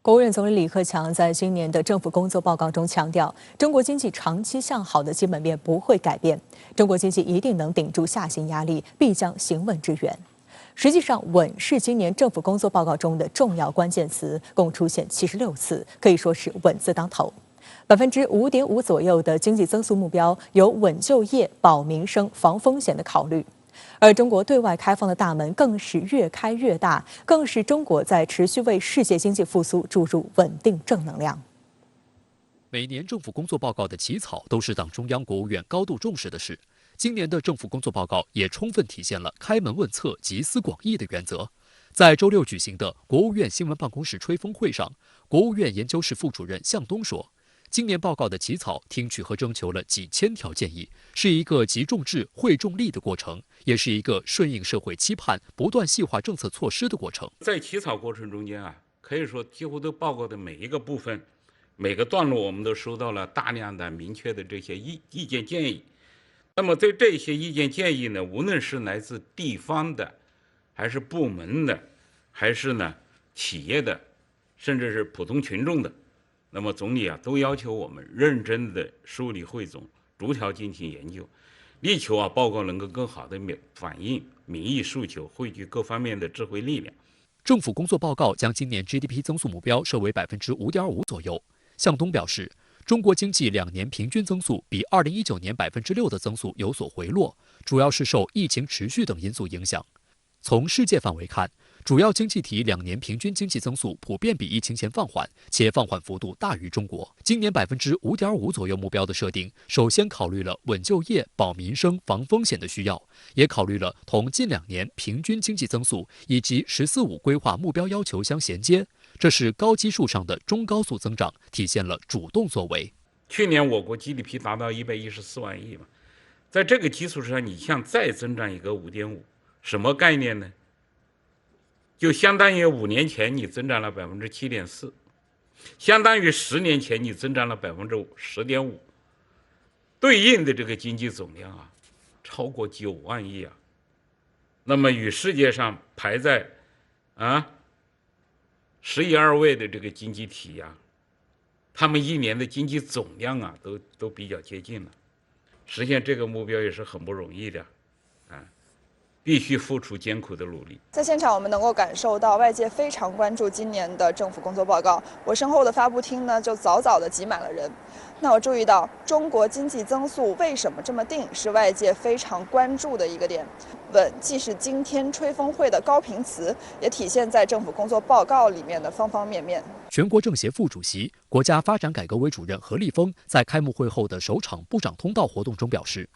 国务院总理李克强在今年的政府工作报告中强调，中国经济长期向好的基本面不会改变，中国经济一定能顶住下行压力，必将行稳致远。实际上，稳是今年政府工作报告中的重要关键词，共出现76次，可以说是稳字当头。5.5%左右的经济增速目标，有稳就业、保民生、防风险的考虑。而中国对外开放的大门更是越开越大，更是中国在持续为世界经济复苏注入稳定正能量。每年政府工作报告的起草都是党中央、国务院高度重视的事。今年的政府工作报告也充分体现了开门问策、集思广益的原则。在周六举行的国务院新闻办公室吹风会上，国务院研究室副主任向东说，今年报告的起草听取和征求了几千条建议，是一个集众智、汇众力的过程，也是一个顺应社会期盼、不断细化政策措施的过程。在起草过程中间可以说几乎都报告的每一个部分、每个段落，我们都收到了大量的明确的这些意见建议。那么对这些意见建议呢，无论是来自地方的，还是部门的，还是企业的，甚至是普通群众的，那么总理都要求我们认真的梳理汇总，逐条进行研究，力求报告能够更好的反映民意诉求，汇聚各方面的智慧力量。政府工作报告将今年 GDP 增速目标设为5.5%左右。向东表示，中国经济2年平均增速比2019年6%的增速有所回落，主要是受疫情持续等因素影响。从世界范围看，主要经济体2年平均经济增速普遍比疫情前放缓，且放缓幅度大于中国。今年5.5%左右目标的设定，首先考虑了稳就业、保民生、防风险的需要，也考虑了同近2年平均经济增速以及“十四五”规划目标要求相衔接。这是高基数上的中高速增长，体现了主动作为。去年我国 GDP 达到114万亿嘛，在这个基础上，你像再增长一个5.5%，什么概念呢？就相当于5年前你增长了7.4%，相当于10年前你增长了10.5%，对应的这个经济总量超过9万亿那么与世界上排在11、12位的这个经济体他们一年的经济总量都比较接近了，实现这个目标也是很不容易的必须付出艰苦的努力。在现场，我们能够感受到外界非常关注今年的政府工作报告。我身后的发布厅呢，就早早的挤满了人。那我注意到，中国经济增速为什么这么定，是外界非常关注的一个点。稳既是今天吹风会的高频词，也体现在政府工作报告里面的方方面面。全国政协副主席、国家发展改革委主任何立峰在开幕会后的首场部长通道活动中表示，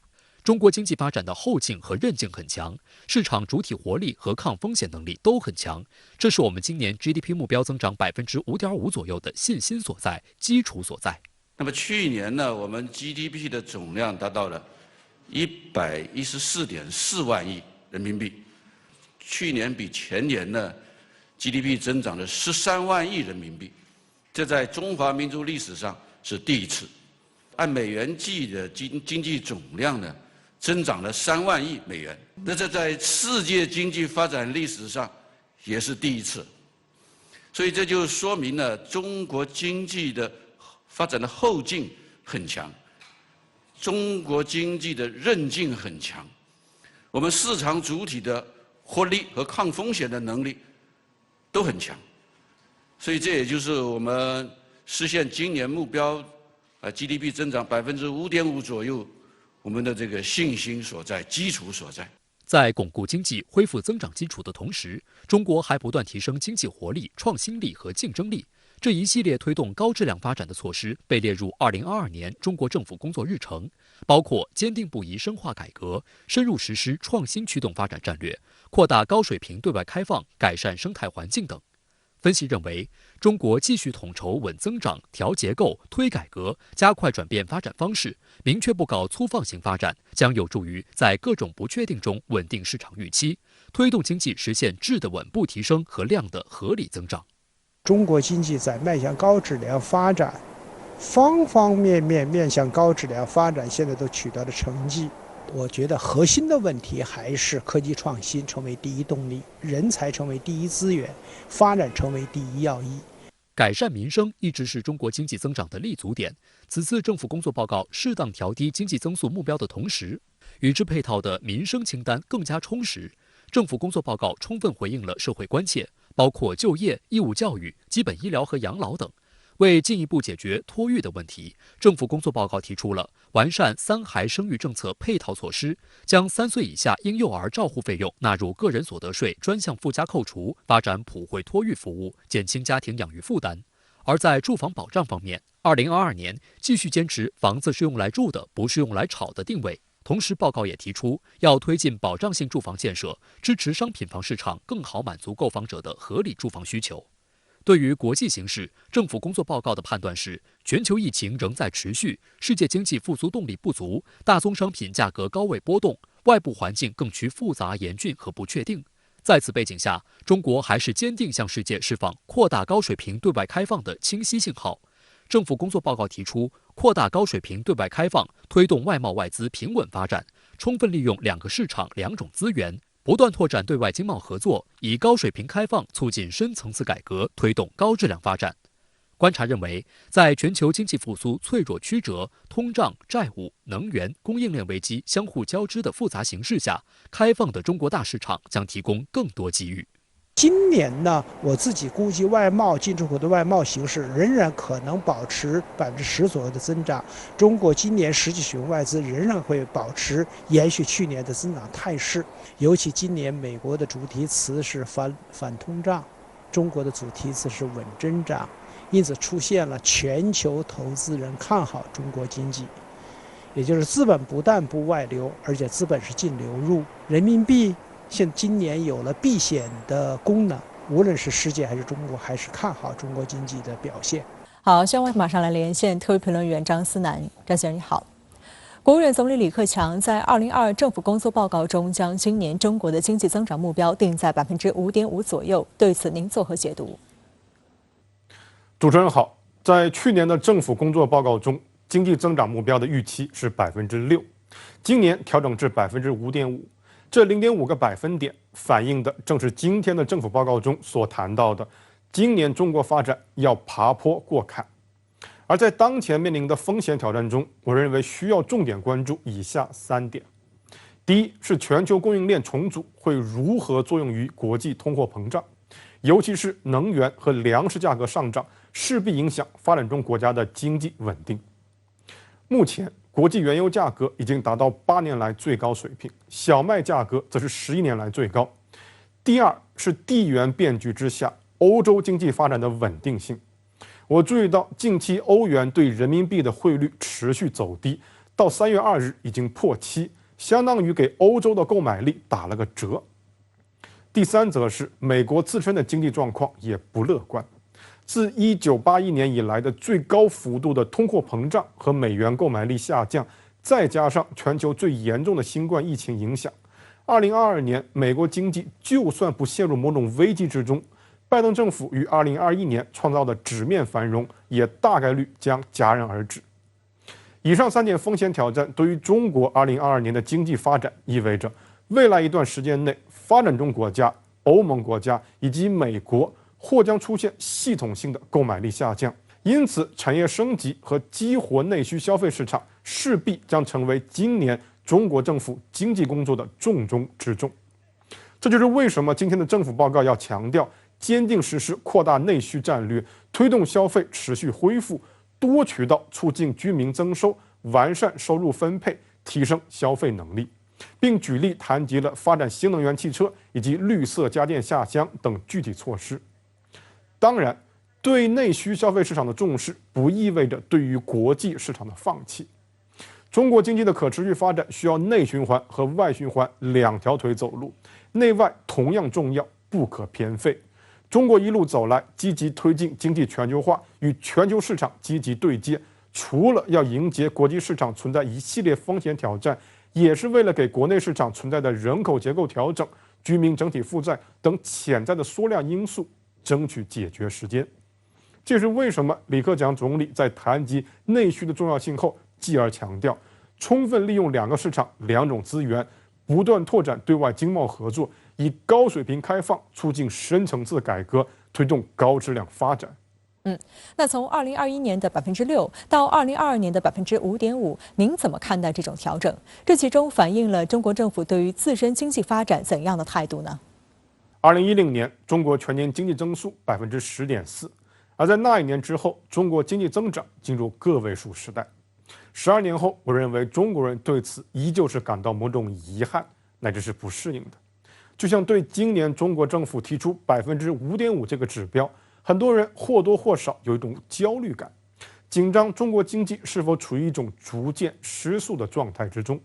中国经济发展的后劲和韧劲很强，市场主体活力和抗风险能力都很强，这是我们今年 GDP 目标增长5.5%左右的信心所在、基础所在。那么去年呢，我们 GDP 的总量达到了114.4万亿人民币，去年比前年呢 GDP 增长了13万亿人民币，这在中华民族历史上是第一次。按美元计的经济总量呢，增长了3万亿美元，那这在世界经济发展历史上也是第一次。所以这就说明了中国经济的发展的后劲很强，中国经济的韧劲很强，我们市场主体的活力和抗风险的能力都很强。所以这也就是我们实现今年目标GDP 增长5.5%左右，我们的这个信心所在、基础所在。在巩固经济、恢复增长基础的同时，中国还不断提升经济活力、创新力和竞争力。这一系列推动高质量发展的措施被列入2022年中国政府工作日程，包括坚定不移深化改革、深入实施创新驱动发展战略、扩大高水平对外开放、改善生态环境等。分析认为，中国继续统筹稳增长、调结构、推改革，加快转变发展方式，明确不搞粗放型发展，将有助于在各种不确定中稳定市场预期，推动经济实现质的稳步提升和量的合理增长。中国经济在迈向高质量发展，方方面面面向高质量发展，现在都取得了成绩。我觉得核心的问题还是科技创新成为第一动力，人才成为第一资源，发展成为第一要义。改善民生一直是中国经济增长的立足点。此次政府工作报告适当调低经济增速目标的同时，与之配套的民生清单更加充实。政府工作报告充分回应了社会关切，包括就业、义务教育、基本医疗和养老等。为进一步解决托育的问题，政府工作报告提出了完善三孩生育政策配套措施，将3岁以下婴幼儿照护费用纳入个人所得税专项附加扣除，发展普惠托育服务，减轻家庭养育负担。而在住房保障方面，2022年继续坚持房子是用来住的，不是用来炒的定位。同时，报告也提出要推进保障性住房建设，支持商品房市场更好满足购房者的合理住房需求。对于国际形势，政府工作报告的判断是，全球疫情仍在持续，世界经济复苏动力不足，大宗商品价格高位波动，外部环境更趋复杂、严峻和不确定。在此背景下，中国还是坚定向世界释放扩大高水平对外开放的清晰信号。政府工作报告提出，扩大高水平对外开放，推动外贸外资平稳发展，充分利用2个市场2种资源，不断拓展对外经贸合作，以高水平开放促进深层次改革，推动高质量发展。观察认为，在全球经济复苏脆弱曲折、通胀、债务、能源、供应链危机相互交织的复杂形势下，开放的中国大市场将提供更多机遇。今年呢，我自己估计外贸进出口的外贸形势仍然可能保持10%左右的增长。中国今年实际使用外资仍然会保持延续去年的增长态势。尤其今年美国的主题词是反通胀，中国的主题词是稳增长，因此出现了全球投资人看好中国经济，也就是资本不但不外流，而且资本是净流入，人民币今年有了避险的功能，无论是世界还是中国，还是看好中国经济的表现。好，现在马上来连线特约评论员张思南。张先生你好。国务院总理李克强在2022政府工作报告中将今年中国的经济增长目标定在5.5%左右，对此您作何解读？主持人好，在去年的政府工作报告中，经济增长目标的预期是6%，今年调整至5.5%。这0.5个百分点反映的正是今天的政府报告中所谈到的，今年中国发展要爬坡过坎。而在当前面临的风险挑战中，我认为需要重点关注以下3点。第一是全球供应链重组会如何作用于国际通货膨胀，尤其是能源和粮食价格上涨势必影响发展中国家的经济稳定。目前国际原油价格已经达到8年来最高水平，小麦价格则是11年来最高。第二是地缘变局之下欧洲经济发展的稳定性。我注意到近期欧元对人民币的汇率持续走低，到3月2日已经破7，相当于给欧洲的购买力打了个折。第三则是美国自身的经济状况也不乐观。自1981年以来的最高幅度的通货膨胀和美元购买力下降，再加上全球最严重的新冠疫情影响，2022年美国经济就算不陷入某种危机之中，拜登政府于2021年创造的纸面繁荣也大概率将戛然而止。以上3点风险挑战对于中国2022年的经济发展意味着，未来一段时间内，发展中国家、欧盟国家以及美国或将出现系统性的购买力下降，因此产业升级和激活内需消费市场势必将成为今年中国政府经济工作的重中之重。这就是为什么今天的政府报告要强调坚定实施扩大内需战略，推动消费持续恢复，多渠道促进居民增收，完善收入分配，提升消费能力，并举例谈及了发展新能源汽车以及绿色家电下乡等具体措施。当然，对内需消费市场的重视不意味着对于国际市场的放弃。中国经济的可持续发展需要内循环和外循环2条腿走路，内外同样重要，不可偏废。中国一路走来，积极推进经济全球化，与全球市场积极对接，除了要迎接国际市场存在一系列风险挑战，也是为了给国内市场存在的人口结构调整、居民整体负债等潜在的缩量因素争取解决时间。这是为什么李克强总理在谈及内需的重要性后，继而强调充分利用2个市场2种资源，不断拓展对外经贸合作，以高水平开放促进深层次改革，推动高质量发展。那从2021年的6%到2022年的5.5%，您怎么看待这种调整？这其中反映了中国政府对于自身经济发展怎样的态度呢？2010年，中国全年经济增速10.4%，而在那一年之后，中国经济增长进入个位数时代。12年后，我认为中国人对此依旧是感到某种遗憾，乃至是不适应的。就像对今年中国政府提出5.5%这个指标，很多人或多或少有一种焦虑感，紧张中国经济是否处于一种逐渐失速的状态之中。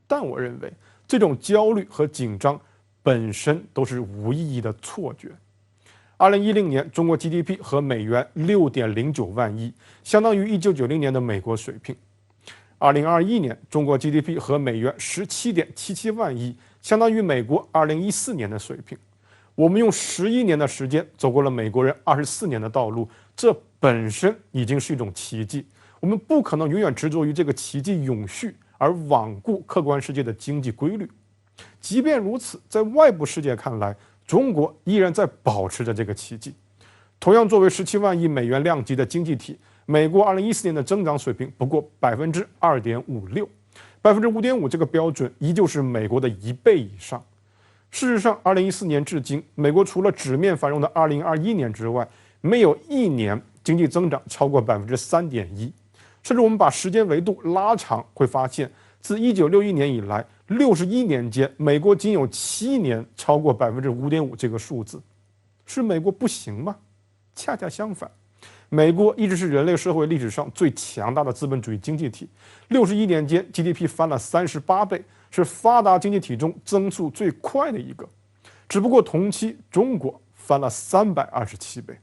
但我认为这种焦虑和紧张本身都是无意义的错觉。2010年，中国 GDP 和美元6.09万亿，相当于1990年的美国水平。2021年，中国 GDP 和美元17.77万亿，相当于美国2014年的水平。我们用11年的时间走过了美国人24年的道路，这本身已经是一种奇迹。我们不可能永远执着于这个奇迹永续，而罔顾客观世界的经济规律。即便如此，在外部世界看来，中国依然在保持着这个奇迹。同样，作为17万亿美元量级的经济体，美国2014年的增长水平不过2.56%，5.5%这个标准依旧是美国的1倍以上。事实上，2014年至今，美国除了纸面繁荣的2021年之外，没有一年经济增长超过3.1%。甚至我们把时间维度拉长，会发现，自1961年以来，61年间，美国仅有7年超过5.5%这个数字。是美国不行吗？恰恰相反，美国一直是人类社会历史上最强大的资本主义经济体，61年间 GDP 翻了38倍，是发达经济体中增速最快的一个。只不过同期中国翻了327倍。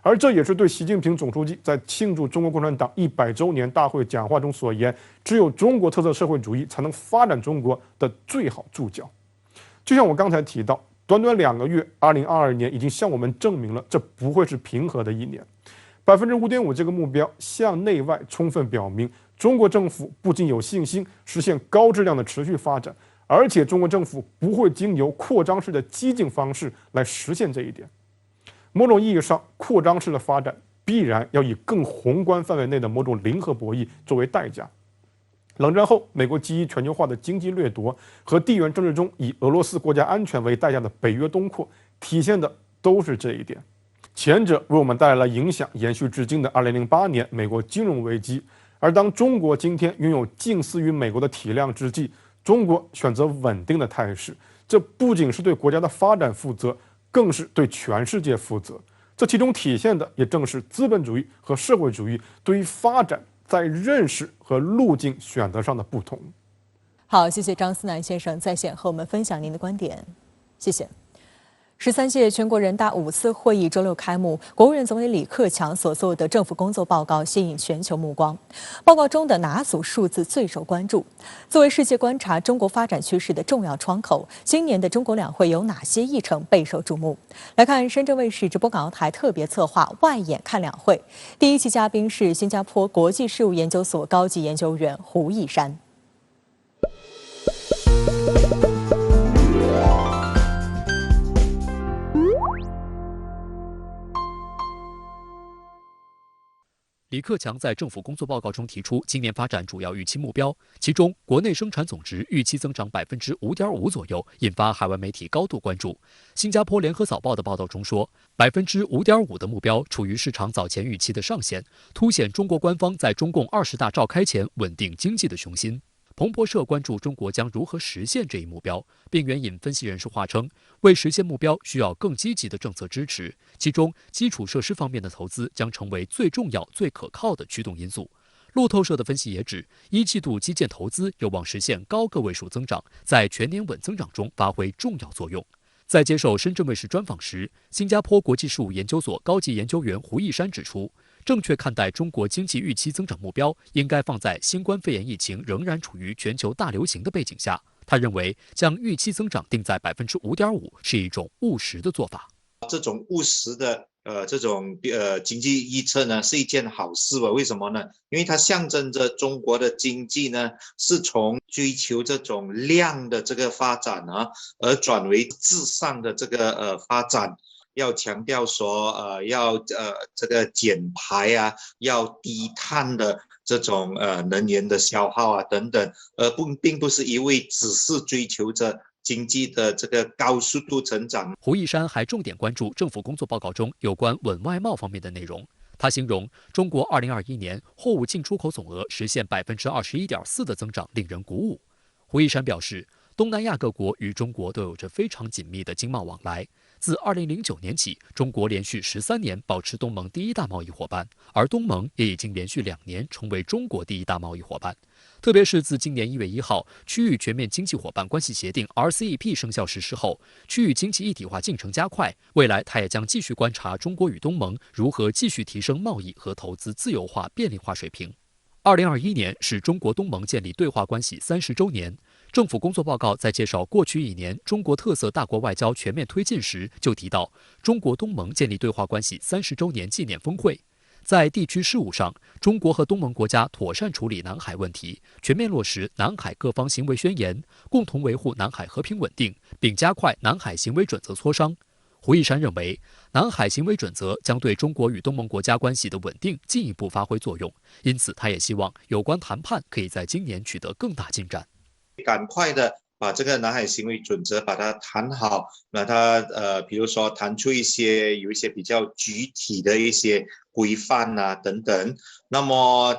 而这也是对习近平总书记在庆祝中国共产党100周年大会讲话中所言“只有中国特色社会主义才能发展中国”的最好注脚。就像我刚才提到，短短2个月，2022年已经向我们证明了这不会是平和的一年。5.5%这个目标向内外充分表明，中国政府不仅有信心实现高质量的持续发展，而且中国政府不会经由扩张式的激进方式来实现这一点。某种意义上，扩张式的发展必然要以更宏观范围内的某种零和博弈作为代价。冷战后，美国基于全球化的经济掠夺和地缘政治中以俄罗斯国家安全为代价的北约东扩，体现的都是这一点。前者为我们带来了影响延续至今的2008年美国金融危机，而当中国今天拥有近似于美国的体量之际，中国选择稳定的态势，这不仅是对国家的发展负责，更是对全世界负责。这其中体现的也正是资本主义和社会主义对于发展在认识和路径选择上的不同。好，谢谢张思南先生在线和我们分享您的观点，谢谢。13届全国人大5次会议周六开幕，国务院总理李克强所做的政府工作报告吸引全球目光。报告中的哪组数字最受关注？作为世界观察中国发展趋势的重要窗口，今年的中国两会有哪些议程备受瞩目？来看深圳卫视直播港澳台特别策划《外眼看两会》，第一期嘉宾是新加坡国际事务研究所高级研究员胡一山。李克强在政府工作报告中提出，今年发展主要预期目标，其中国内生产总值预期增长5.5%左右，引发海外媒体高度关注。新加坡联合早报的报道中说，5.5%的目标处于市场早前预期的上限，凸显中国官方在中共20大召开前稳定经济的雄心。彭博社关注中国将如何实现这一目标，并援引分析人士话称，为实现目标需要更积极的政策支持，其中基础设施方面的投资将成为最重要、最可靠的驱动因素。路透社的分析也指，一季度基建投资有望实现高个位数增长，在全年稳增长中发挥重要作用。在接受深圳卫视专访时，新加坡国际事务研究所高级研究员胡一山指出，正确看待中国经济预期增长目标，应该放在新冠肺炎疫情仍然处于全球大流行的背景下。他认为，将预期增长定在5.5%是一种务实的做法。这种务实的这种经济预测呢，是一件好事吧？为什么呢？因为它象征着中国的经济呢，是从追求这种量的这个发展啊，而转为质上的这个发展。要强调说要这个减排啊，要低碳的这种能源的消耗啊等等，并不是一味只是追求着经济的这个高速度成长。胡一山还重点关注政府工作报告中有关稳外贸方面的内容。他形容中国2021年货物进出口总额实现21.4%的增长，令人鼓舞。胡一山表示，东南亚各国与中国都有着非常紧密的经贸往来。自2009年起，中国连续13年保持东盟第一大贸易伙伴，而东盟也已经连续2年成为中国第一大贸易伙伴。特别是自今年1月1号区域全面经济伙伴关系协定 RCEP 生效实施后，区域经济一体化进程加快。未来，他也将继续观察中国与东盟如何继续提升贸易和投资自由化便利化水平。2021年是中国东盟建立对话关系30周年。政府工作报告在介绍过去1年中国特色大国外交全面推进时，就提到中国东盟建立对话关系30周年纪念峰会。在地区事务上，中国和东盟国家妥善处理南海问题，全面落实南海各方行为宣言，共同维护南海和平稳定，并加快南海行为准则磋商。胡一山认为，南海行为准则将对中国与东盟国家关系的稳定进一步发挥作用，因此他也希望有关谈判可以在今年取得更大进展。赶快的把这个南海行为准则把它谈好，把它比如说谈出有一些比较具体的一些规范啊等等，那么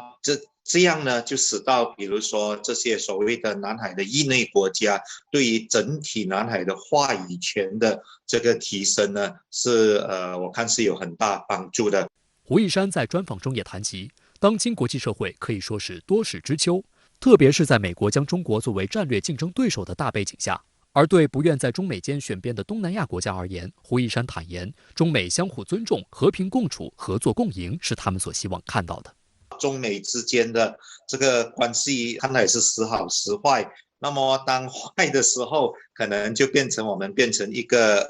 这样呢，就使到比如说这些所谓的南海的域内国家对于整体南海的话语权的这个提升呢，是我看是有很大帮助的。胡一山在专访中也谈及，当今国际社会可以说是多事之秋，特别是在美国将中国作为战略竞争对手的大背景下。而对不愿在中美间选边的东南亚国家而言，胡一山坦言，中美相互尊重、和平共处、合作共赢是他们所希望看到的。中美之间的这个关系看来也是时好时坏，那么当坏的时候，可能就我们变成一个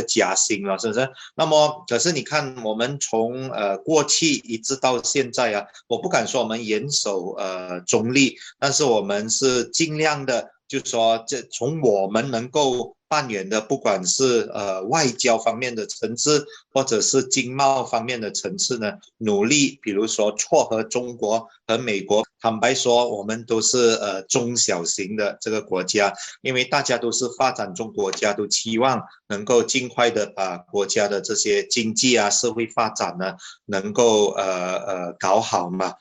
夹心了，是不是？那么可是你看，我们从过去一直到现在啊，我不敢说我们严守中立，但是我们是尽量的，就是说从我们能够扮演的，不管是外交方面的层次，或者是经贸方面的层次呢，努力，比如说撮合中国和美国。坦白说，我们都是中小型的这个国家，因为大家都是发展中国家，都期望能够尽快的把国家的这些经济啊、社会发展呢，能够搞好嘛。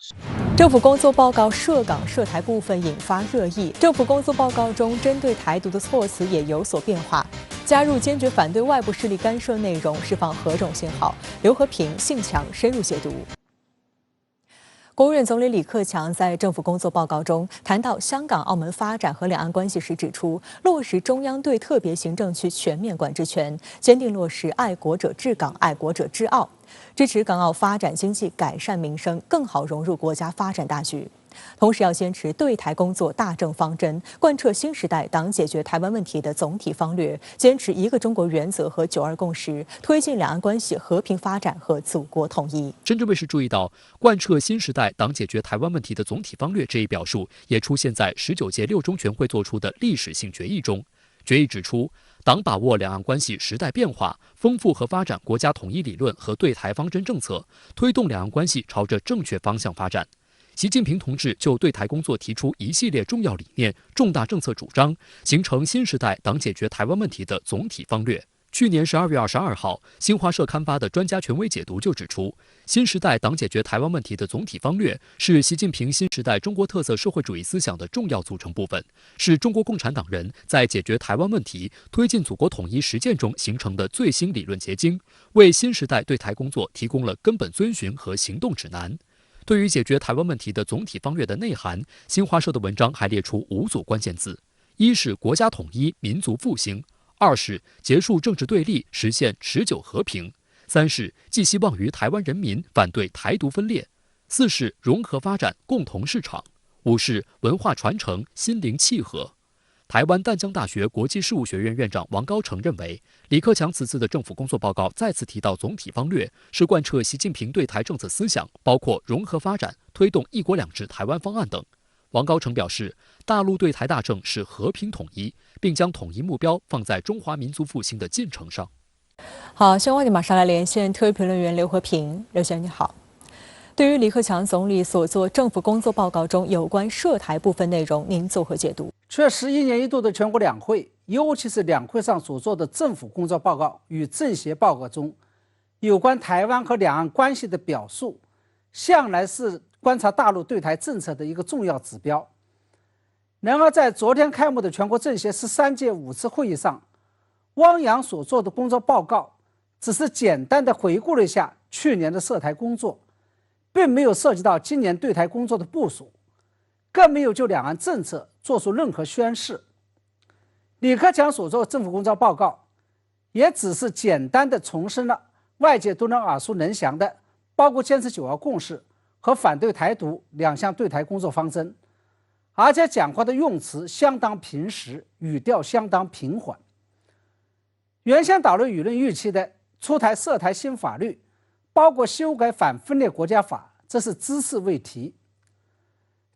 政府工作报告涉港涉台部分引发热议，政府工作报告中针对台独的措辞也有所变化，加入坚决反对外部势力干涉内容，释放何种信号？刘和平、信强深入解读。国务院总理李克强在政府工作报告中谈到香港、澳门发展和两岸关系时指出，落实中央对特别行政区全面管制权，坚定落实爱国者治港、爱国者治澳，支持港澳发展经济、改善民生，更好融入国家发展大局。同时要坚持对台工作大政方针，贯彻新时代党解决台湾问题的总体方略，坚持一个中国原则和9·2共识，推进两岸关系和平发展和祖国统一。深圳卫视注意到，贯彻新时代党解决台湾问题的总体方略这一表述，也出现在19届六中全会作出的历史性决议中。决议指出，党把握两岸关系时代变化，丰富和发展国家统一理论和对台方针政策，推动两岸关系朝着正确方向发展。习近平同志就对台工作提出一系列重要理念、重大政策主张，形成新时代党解决台湾问题的总体方略。去年12月22号，新华社刊发的专家权威解读就指出，新时代党解决台湾问题的总体方略是习近平新时代中国特色社会主义思想的重要组成部分，是中国共产党人在解决台湾问题、推进祖国统一实践中形成的最新理论结晶，为新时代对台工作提供了根本遵循和行动指南。对于解决台湾问题的总体方略的内涵，新华社的文章还列出5组关键字：一是国家统一、民族复兴；二是结束政治对立，实现持久和平；三是寄希望于台湾人民，反对台独分裂；四是融合发展，共同市场；五是文化传承，心灵契合。台湾淡江大学国际事务学院院长王高成认为，李克强此次的政府工作报告再次提到总体方略，是贯彻习近平对台政策思想，包括融合发展、推动一国两制台湾方案等。王高成表示，大陆对台大政是和平统一，并将统一目标放在中华民族复兴的进程上。好，新闻话题马上来连线特约评论员刘和平。刘先生你好。对于李克强总理所做政府工作报告中有关涉台部分内容，您作何解读？却11年一度的全国两会，尤其是两会上所做的政府工作报告与政协报告中，有关台湾和两岸关系的表述，向来是观察大陆对台政策的一个重要指标。然而，在昨天开幕的全国政协13届5次会议上，汪洋所做的工作报告只是简单的回顾了一下去年的涉台工作，并没有涉及到今年对台工作的部署，更没有就两岸政策做出任何宣示。李克强所做的政府工作报告，也只是简单的重申了外界都能耳熟能详的，包括坚持9二共识和反对台独2项对台工作方针，而且讲话的用词相当平实，语调相当平缓。原先导入舆论预期的出台涉台新法律，包括修改反分裂国家法，这是只字未提。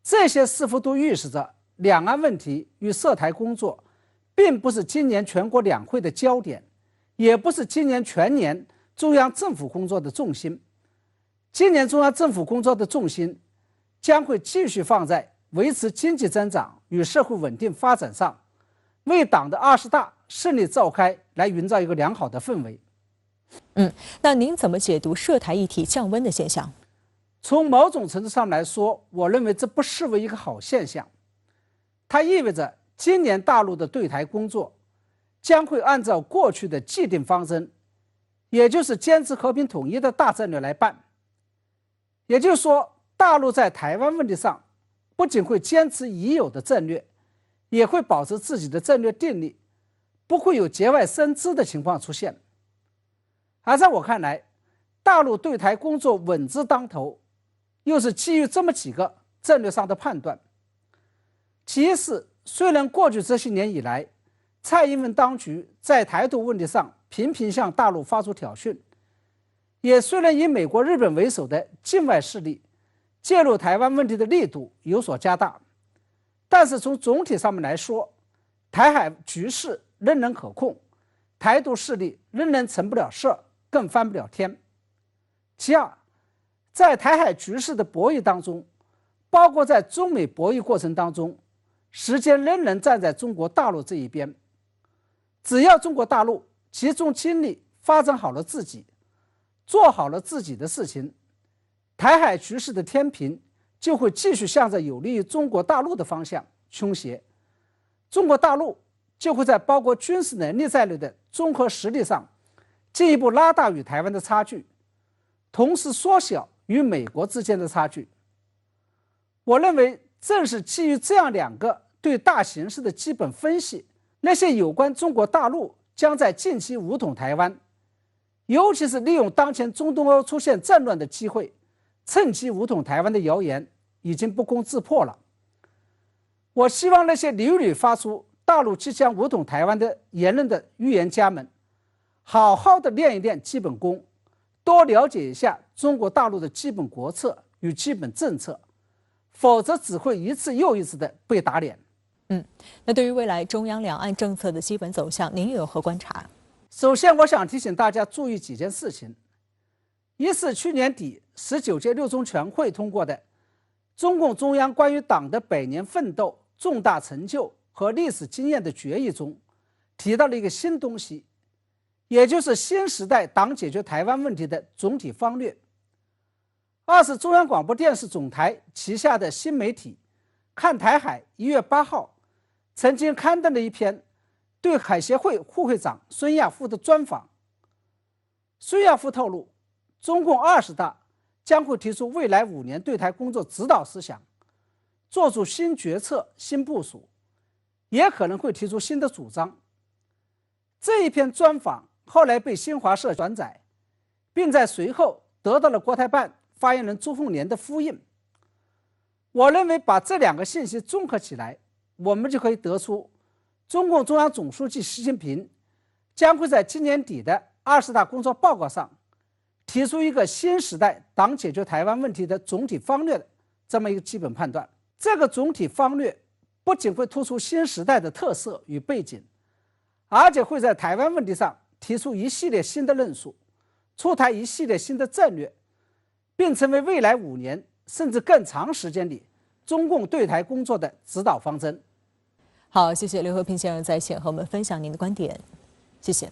这些似乎都预示着两岸问题与涉台工作并不是今年全国两会的焦点，也不是今年全年中央政府工作的重心。今年中央政府工作的重心将会继续放在维持经济增长与社会稳定发展上，为党的20大顺利召开来营造一个良好的氛围。那您怎么解读涉台议题降温的现象？从某种程度上来说，我认为这不失为一个好现象。它意味着今年大陆的对台工作将会按照过去的既定方针，也就是坚持和平统一的大战略来办。也就是说，大陆在台湾问题上不仅会坚持已有的战略，也会保持自己的战略定力，不会有节外生枝的情况出现。而在我看来，大陆对台工作稳字当头，又是基于这么几个战略上的判断。其一是，虽然过去这些年以来，蔡英文当局在台独问题上频频向大陆发出挑衅，也虽然以美国、日本为首的境外势力介入台湾问题的力度有所加大，但是从总体上面来说，台海局势仍然可控，台独势力仍然成不了事儿，更翻不了天。其二，在台海局势的博弈当中，包括在中美博弈过程当中，时间仍然站在中国大陆这一边。只要中国大陆集中精力发展好了自己，做好了自己的事情，台海局势的天平就会继续向着有利于中国大陆的方向倾斜，中国大陆就会在包括军事能力在内的综合实力上进一步拉大与台湾的差距，同时缩小与美国之间的差距。我认为正是基于这样两个对大形势的基本分析，那些有关中国大陆将在近期武统台湾，尤其是利用当前中东欧出现战乱的机会，趁机武统台湾的谣言已经不攻自破了。我希望那些屡屡发出大陆即将武统台湾的言论的预言家们，好好的练一练基本功，多了解一下中国大陆的基本国策与基本政策，否则只会一次又一次的被打脸。那对于未来中央两岸政策的基本走向，您有何观察？首先，我想提醒大家注意几件事情。一是去年底19届六中全会通过的中共中央关于党的100年奋斗、重大成就和历史经验的决议中，提到了一个新东西，也就是新时代党解决台湾问题的总体方略。二是中央广播电视总台旗下的新媒体看台海1月8号曾经刊登了一篇对海协会副会长孙亚夫的专访。孙亚夫透露，中共20大将会提出未来5年对台工作指导思想，做出新决策、新部署，也可能会提出新的主张。这一篇专访后来被新华社转载，并在随后得到了国台办发言人朱凤莲的复印。我认为把这两个信息综合起来，我们就可以得出中共中央总书记习近平将会在今年底的20大工作报告上提出一个新时代党解决台湾问题的总体方略的这么一个基本判断。这个总体方略不仅会突出新时代的特色与背景，而且会在台湾问题上提出一系列新的论述，出台一系列新的战略，并成为未来5年甚至更长时间里中共对台工作的指导方针。好，谢谢刘和平先生在线和我们分享您的观点，谢谢。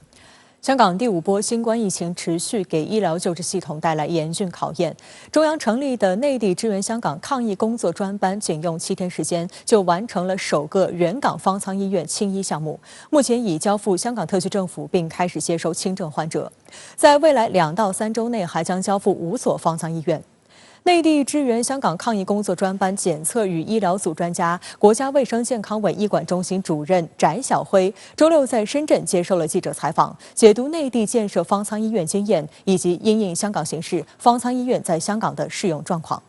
香港第5波新冠疫情持续给医疗救治系统带来严峻考验。中央成立的内地支援香港抗疫工作专班，仅用7天时间就完成了首个原港方舱医院清医项目，目前已交付香港特区政府，并开始接收轻症患者。在未来2到3周内，还将交付5所方舱医院。内地支援香港抗疫工作专班检测与医疗组专家、国家卫生健康委医管中心主任翟晓辉周6在深圳接受了记者采访，解读内地建设方舱医院经验以及因应香港形势，方舱医院在香港的适用状况。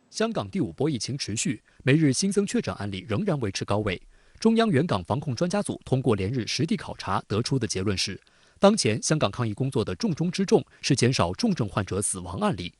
香港第5波疫情持续，每日新增确诊案例仍然维持高位。中央原港防控专家组通过连日实地考察得出的结论是，当前香港抗疫工作的重中之重是减少重症患者死亡案例。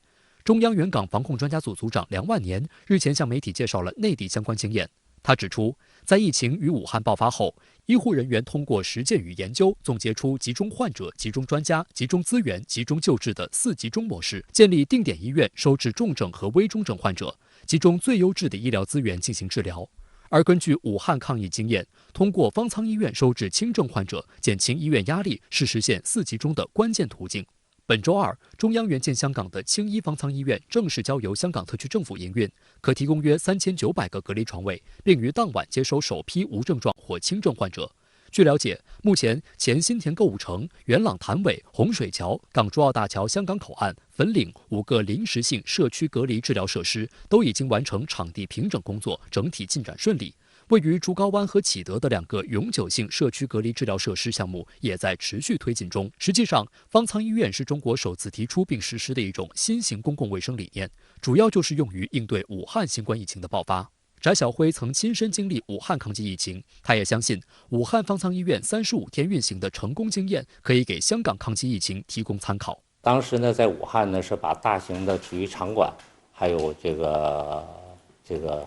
中央原港防控专家组组长梁万年日前向媒体介绍了内地相关经验。他指出，在疫情于武汉爆发后，医护人员通过实践与研究，总结出集中患者、集中专家、集中资源、集中救治的4集中模式，建立定点医院收治重症和危重症患者，集中最优质的医疗资源进行治疗。而根据武汉抗疫经验，通过方舱医院收治轻症患者，减轻医院压力，是实现4集中的关键途径。本周2，中央援建香港的青衣方舱医院正式交由香港特区政府营运，可提供约3900个隔离床位，并于当晚接收首批无症状或轻症患者。据了解，目前前新田购物城、元朗潭尾、洪水桥、港珠澳大桥香港口岸、粉岭5个临时性社区隔离治疗设施都已经完成场地平整工作，整体进展顺利。位于竹篙湾和启德的2个永久性社区隔离治疗设施项目也在持续推进中。实际上，方舱医院是中国首次提出并实施的一种新型公共卫生理念，主要就是用于应对武汉新冠疫情的爆发。翟晓辉曾亲身经历武汉抗击疫情，他也相信武汉方舱医院35天运行的成功经验可以给香港抗击疫情提供参考。当时呢，在武汉呢是把大型的体育场馆，还有这个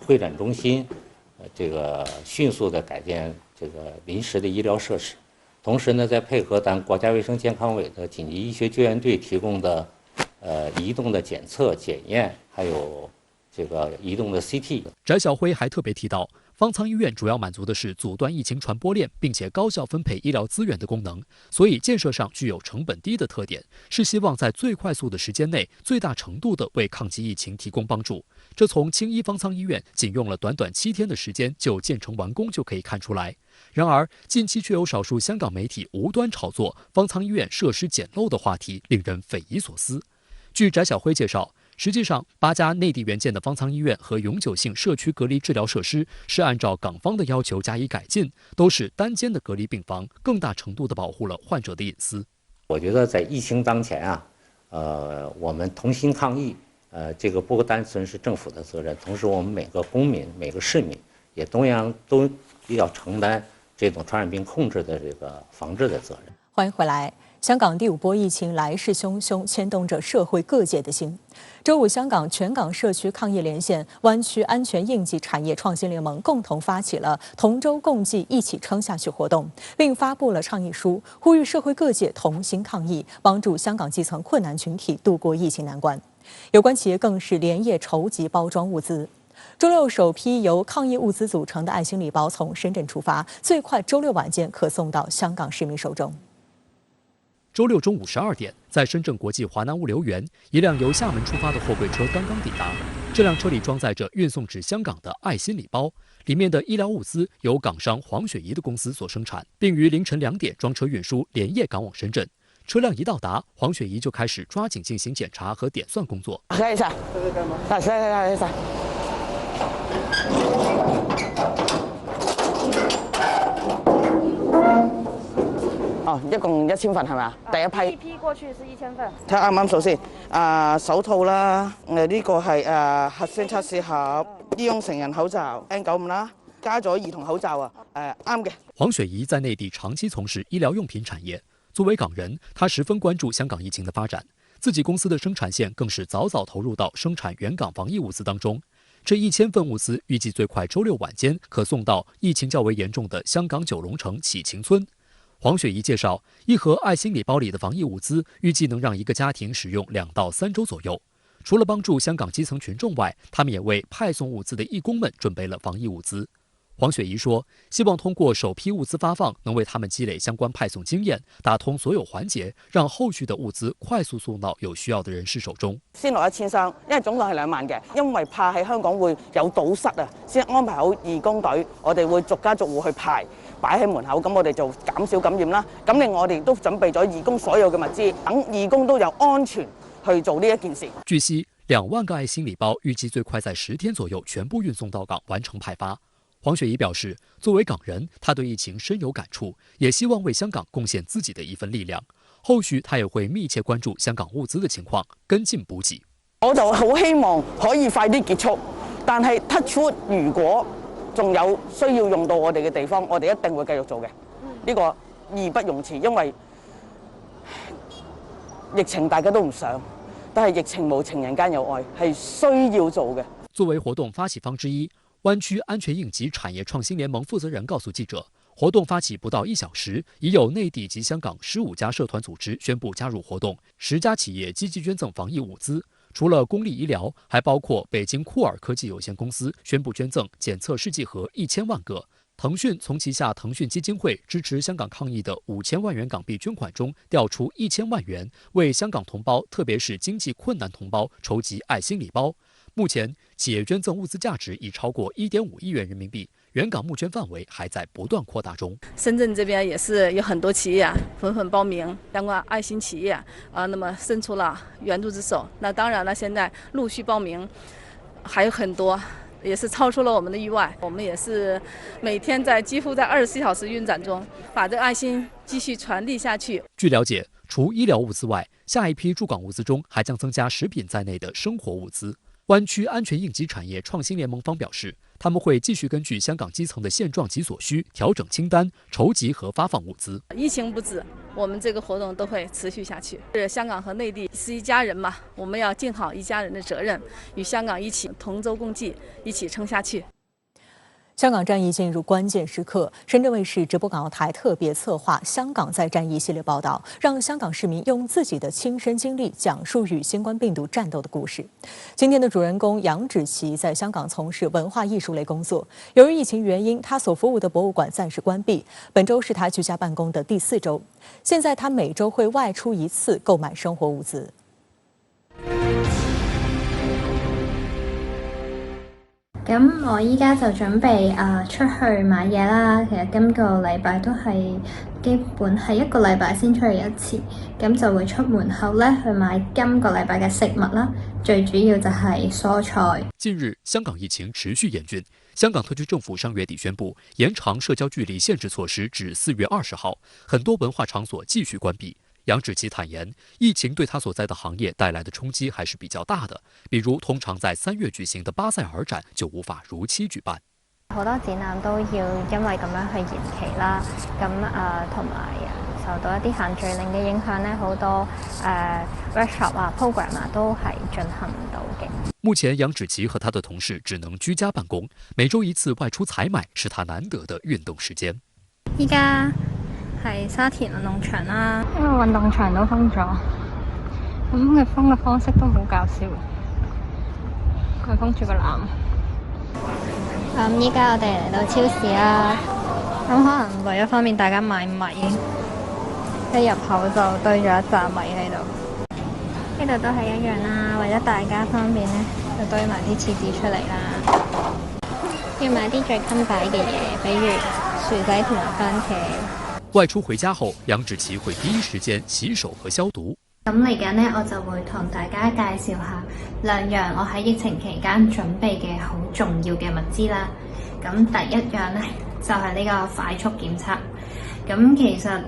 会展中心。这个迅速的改建这个临时的医疗设施，同时呢，再配合咱国家卫生健康委的紧急医学救援队提供的移动的检测检验，还有这个移动的 CT。翟晓辉还特别提到，方舱医院主要满足的是阻断疫情传播链，并且高效分配医疗资源的功能，所以建设上具有成本低的特点，是希望在最快速的时间内，最大程度地为抗击疫情提供帮助。这从青衣方舱医院仅用了短短7天的时间就建成完工就可以看出来。然而，近期却有少数香港媒体无端炒作方舱医院设施简陋的话题，令人匪夷所思。据翟晓辉介绍，实际上8家内地援建的方舱医院和永久性社区隔离治疗设施是按照港方的要求加以改进，都是单间的隔离病房，更大程度地保护了患者的隐私。我觉得在疫情当前啊，我们同心抗疫。这个不单纯是政府的责任，同时我们每个公民、每个市民也都要承担这种传染病控制的这个防治的责任。欢迎回来。香港第5波疫情来势汹汹，牵动着社会各界的心。周5，香港全港社区抗疫连线、湾区安全应急产业创新联盟共同发起了同舟共济、一起撑下去活动，并发布了倡议书，呼吁社会各界同心抗疫，帮助香港基层困难群体度过疫情难关。有关企业更是连夜筹集包装物资。周6，首批由抗疫物资组成的爱心礼包从深圳出发，最快周6晚间可送到香港市民手中。周6中午12点，在深圳国际华南物流园，一辆由厦门出发的货柜车刚刚抵达。这辆车里装载着运送至香港的爱心礼包，里面的医疗物资由港商黄雪怡的公司所生产，并于凌晨2点装车运输，连夜赶往深圳。车辆一到达，黄雪怡就开始抓紧进行检查和点算工作。一共1000份係咪？第一批過去是1000份。睇啱唔啱數先。手套啦，呢個係核酸測試盒、醫用成人口罩 N95啦，加咗兒童口罩啊。啱嘅。黃雪怡在內地長期從事醫療用品產業，作為港人，她十分關注香港疫情的發展，自己公司的生產線更是早早投入到生產原港防疫物資當中。這1000份物資預計最快周6晚間可送到疫情較為嚴重的香港九龍城啟晴村。黄雪怡介绍，一盒爱心礼包里的防疫物资预计能让一个家庭使用2到3周左右。除了帮助香港基层群众外，他们也为派送物资的义工们准备了防疫物资。黄雪怡说，希望通过首批物资发放，能为他们积累相关派送經驗，打通所有環節，讓後續的物資快速送到有需要的人士手中。先落1000箱，因為總共係2萬嘅，因為怕喺香港會有堵塞啊，先安排好義工隊，我哋會逐家逐戶去排，擺喺門口，咁我哋就減少感染啦。咁另外我哋都準備咗義工所有嘅物資，等義工都有安全去做呢一件事。據悉，2萬個愛心禮包預計最快在10天左右全部運送到港，完成派發。黃雪怡表示，作為港人，他對疫情深有感觸，也希望為香港貢獻自己的一份力量。後續他也會密切關注香港物資的情況，跟進補給。我就好希望可以快啲結束，但係 touch wood， 如果仲有需要用到我哋嘅地方，我哋一定會繼續做嘅。呢個義不容辭，因為疫情大家都唔想，但係疫情無情人間有愛，係需要做嘅。作為活動發起方之一，灣區安全應急產業創新聯盟負責人告訴記者，活動發起不到1小時，已有內地及香港15家社團組織宣布加入活動，10家企業積極捐贈防疫物資。除了公立醫療，還包括北京酷爾科技有限公司宣布捐贈檢測試劑盒1000萬個。騰訊從旗下騰訊基金會支持香港抗疫的5000萬元港幣捐款中調出1000萬元，為香港同胞，特別是經濟困難同胞籌集愛心禮包。目前，企業捐贈物資價值已超過1.5億元人民幣，援港募捐範圍還在不斷擴大中。深圳這邊也是有很多企業紛紛報名相關愛心企業那麼伸出了援助之手。那當然了，現在陸續報名還有很多，也是超出了我們的意外。我們也是每天幾乎在24小時運轉中，把這愛心繼續傳遞下去。據了解，除醫療物資外，下一批駐港物資中還將增加食品在內的生活物資。灣區安全應急產業創新聯盟方表示，他們會繼續根據香港基層的現狀及所需，調整清單，籌集和發放物資。疫情不止，我們這個活動都會持續下去。香港和內地是一家人嘛，我們要盡好一家人的責任，與香港一起同舟共濟，一起撐下去。香港戰役進入關鍵時刻，深圳衛視直播港澳台特別策劃《香港在戰役》系列報道，讓香港市民用自己的親身經歷講述與新冠病毒戰鬥的故事。今天的主人公楊芷琪在香港從事文化藝術類工作，由於疫情原因，他所服務的博物館暫時關閉。本週是他居家辦公的第4週，現在他每週會外出1次購買生活物資。咁我依家就準備出去買嘢啦。其實今個禮拜都係基本係1個禮拜先出去1次，咁就會出門口咧去買今個禮拜嘅食物啦。最主要就係蔬菜。近日，香港疫情持續嚴峻，香港特區政府上月底宣布延長社交距離限制措施至4月20號，很多文化場所繼續關閉。楊芷琪坦言，疫情對他所在的行業帶來的衝擊還是比較大的，比如通常在3月舉行的巴塞爾展就無法如期舉辦。好多展覽都要因為咁樣去延期啦，咁同埋受到一啲限聚令嘅影響咧，好多workshop program 都係進行唔到嘅。目前楊芷琪和他的同事只能居家辦公，每週1次外出採買是他難得的運動時間。依家係沙田運動場啦，因為運動場都封咗，咁佢封嘅方式都好搞笑，佢封住個籃。依家我哋嚟到超市啦，咁可能為咗方便大家買米，一入口就堆咗一紮米喺度。呢度都係一樣啦，為咗大家方便咧，就堆埋啲廁紙出嚟啦。要買啲最襟擺嘅嘢，比如薯仔同埋番茄。外出回家後，楊芷琪會第一時間洗手和消毒。咁嚟緊呢，我就會同大家介紹下2樣我喺疫情期間準備嘅好重要嘅物資啦。咁第一樣呢，就係呢個快速檢測。咁其實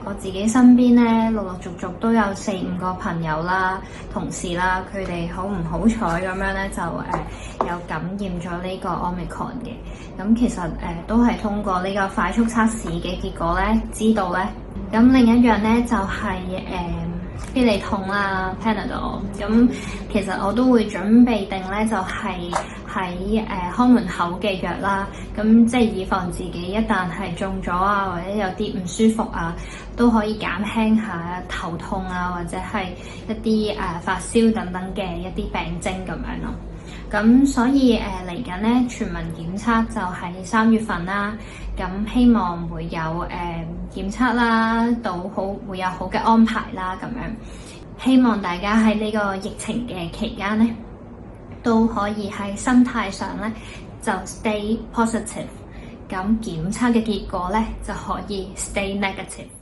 我自己身邊呢，陸陸續續都有4-5個朋友啦、同事啦，佢哋好唔好彩咁樣呢，就有感染咗呢個 Omicron 嘅。咁其實都係通過呢個快速測試嘅結果呢，知道呢。咁另一樣呢，就係必理痛啦 Panadol。咁其實我都會準備定呢，就係喺看門口嘅藥啦，咁即係以防自己一旦係中咗啊，或者有啲唔舒服啊，都可以減輕下頭痛啊，或者係一啲發燒等等嘅一啲病徵咁樣咯。咁所以嚟緊咧全民檢測就係3月份啦，咁希望會有檢測啦，會有好嘅安排啦咁樣。希望大家喺呢個疫情嘅期間咧，都可以喺心態上咧就 stay positive， 咁檢測嘅結果咧就可以 stay negative。